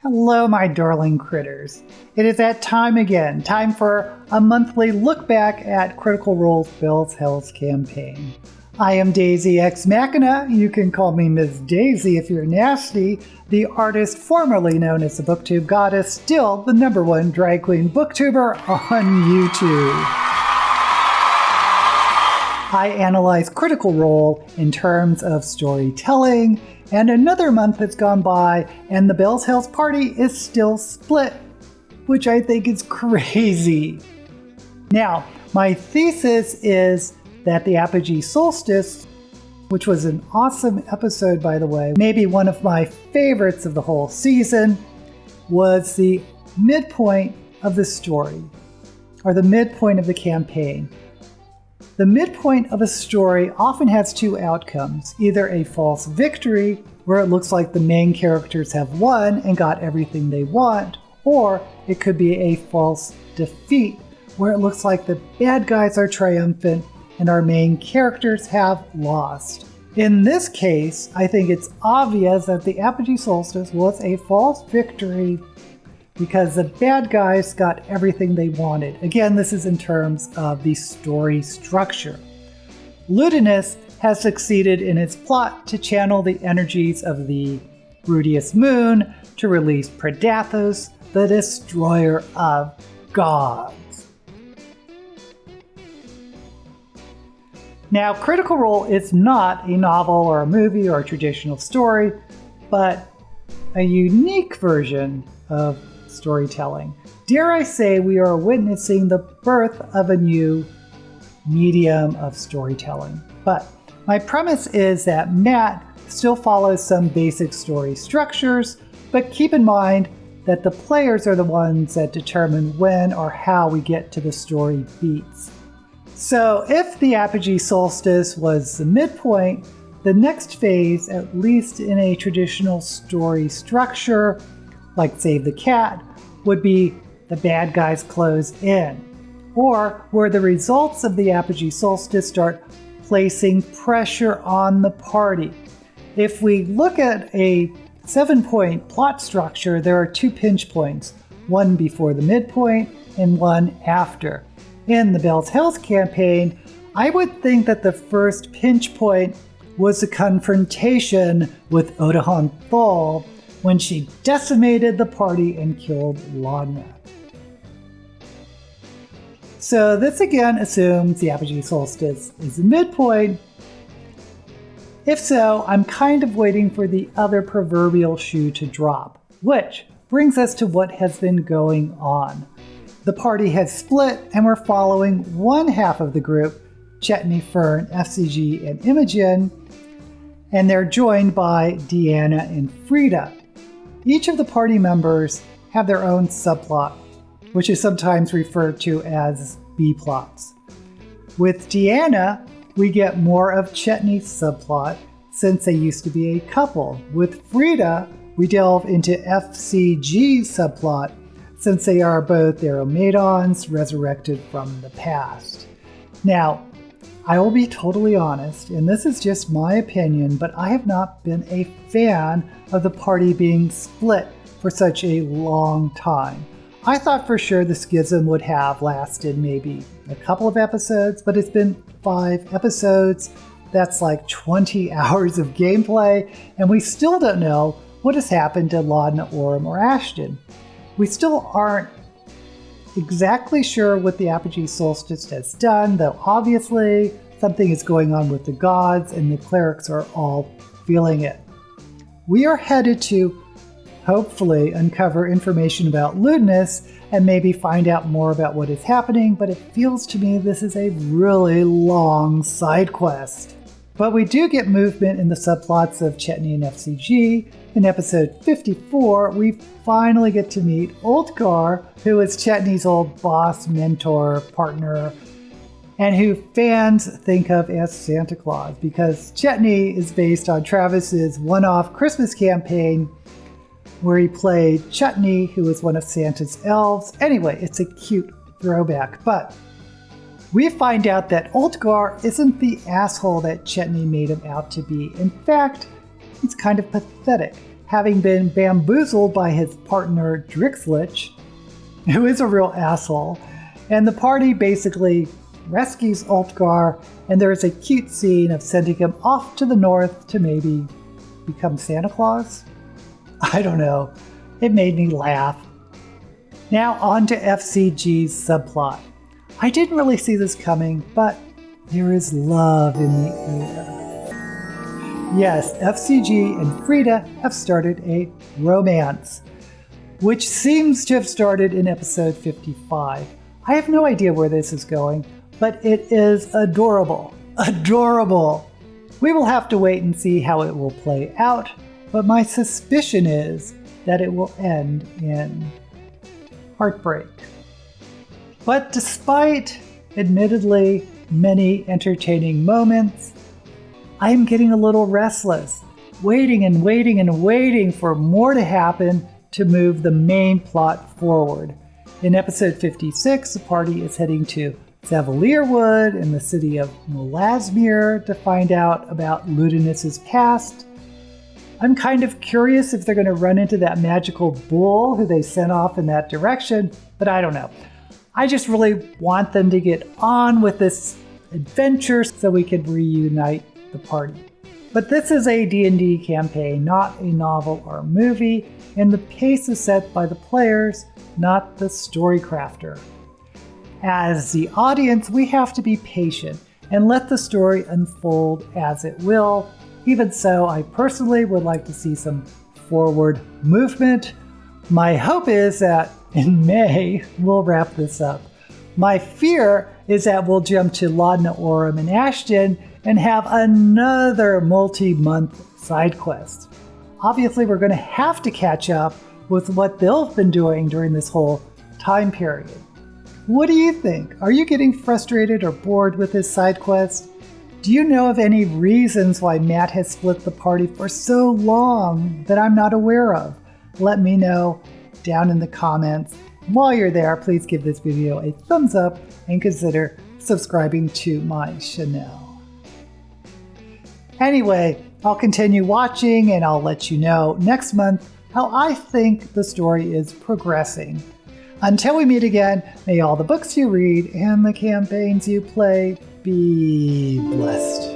Hello, my darling critters. It is that time again, time for a monthly look back at Critical Role's Bell's Hells campaign. I am Daisy Ex Machina. You can call me Ms. Daisy if you're nasty, the artist formerly known as the Booktube Goddess, still the #1 drag queen booktuber on YouTube. I analyze Critical Role in terms of storytelling, and another month has gone by and the Bell's Hells party is still split, which I think is crazy. Now, my thesis is that the Apogee Solstice, which was an awesome episode by the way, maybe one of my favorites of the whole season, was the midpoint of the story, or the midpoint of the campaign. The midpoint of a story often has two outcomes, either a false victory, where it looks like the main characters have won and got everything they want, or it could be a false defeat, where it looks like the bad guys are triumphant and our main characters have lost. In this case, I think it's obvious that the Apogee Solstice was a false victory because the bad guys got everything they wanted. Again, this is in terms of the story structure. Ludinus has succeeded in its plot to channel the energies of the Rudius Moon to release Predathos, the destroyer of gods. Now, Critical Role is not a novel or a movie or a traditional story, but a unique version of storytelling. Dare I say we are witnessing the birth of a new medium of storytelling. But my premise is that Matt still follows some basic story structures, but keep in mind that the players are the ones that determine when or how we get to the story beats. So if the Apogee Solstice was the midpoint, the next phase, at least in a traditional story structure, like Save the Cat, would be the bad guys close in, or where the results of the Apogee Solstice start placing pressure on the party. If we look at a 7-point plot structure, there are 2 pinch points, one before the midpoint and one after. In the Bell's Hells campaign, I would think that the first pinch point was the confrontation with Odahan Thal when she decimated the party and killed Laudna. So this again assumes the Apogee Solstice is the midpoint. If so, I'm kind of waiting for the other proverbial shoe to drop, which brings us to what has been going on. The party has split and we're following one half of the group, Chetney, Fern, FCG, and Imogen, and they're joined by Deanna and Frida. Each of the party members have their own subplot, which is sometimes referred to as B-plots. With Deanna, we get more of Chetney's subplot since they used to be a couple. With Frida, we delve into FCG's subplot since they are both Eurymedons resurrected from the past. Now, I will be totally honest, and this is just my opinion, but I have not been a fan of the party being split for such a long time. I thought for sure the schism would have lasted maybe a couple of episodes, but it's been 5 episodes. That's like 20 hours of gameplay, and we still don't know what has happened to Laudna, Orym, or Ashton. We still aren't exactly sure what the Apogee Solstice has done, though obviously something is going on with the gods and the clerics are all feeling it. We are headed to hopefully uncover information about Ludinus and maybe find out more about what is happening, but it feels to me this is a really long side quest. But we do get movement in the subplots of Chetney and FCG. In episode 54, we finally get to meet Ultgar, who is Chetney's old boss, mentor, partner, and who fans think of as Santa Claus, because Chetney is based on Travis's one-off Christmas campaign where he played Chutney, who was one of Santa's elves. Anyway, it's a cute throwback, but we find out that Ultgar isn't the asshole that Chetney made him out to be. In fact, he's kind of pathetic. having been bamboozled by his partner Drixlich, who is a real asshole, and the party basically rescues Ultgar, and there is a cute scene of sending him off to the north to maybe become Santa Claus? I don't know. It made me laugh. Now on to FCG's subplot. I didn't really see this coming, but there is love in the air. Yes, FCG and Frida have started a romance, which seems to have started in episode 55. I have no idea where this is going, but it is adorable. Adorable! We will have to wait and see how it will play out, but my suspicion is that it will end in heartbreak. But despite, admittedly, many entertaining moments, I am getting a little restless, waiting and waiting and waiting for more to happen to move the main plot forward. In episode 56, the party is heading to Savalierwood in the city of Molasmere to find out about Ludinus's past. I'm kind of curious if they're going to run into that magical bull who they sent off in that direction, but I don't know. I just really want them to get on with this adventure so we can reunite the party. But this is a D&D campaign, not a novel or movie, and the pace is set by the players, not the story crafter. As the audience, we have to be patient and let the story unfold as it will. Even so, I personally would like to see some forward movement. My hope is that in May, we'll wrap this up. My fear is that we'll jump to Laudna Orem and Ashton and have another multi-month side quest. Obviously, we're going to have to catch up with what they've been doing during this whole time period. What do you think? Are you getting frustrated or bored with this side quest? Do you know of any reasons why Matt has split the party for so long that I'm not aware of? Let me know down in the comments. While you're there, please give this video a thumbs up and consider subscribing to my channel. Anyway, I'll continue watching and I'll let you know next month how I think the story is progressing. Until we meet again, may all the books you read and the campaigns you play be blessed.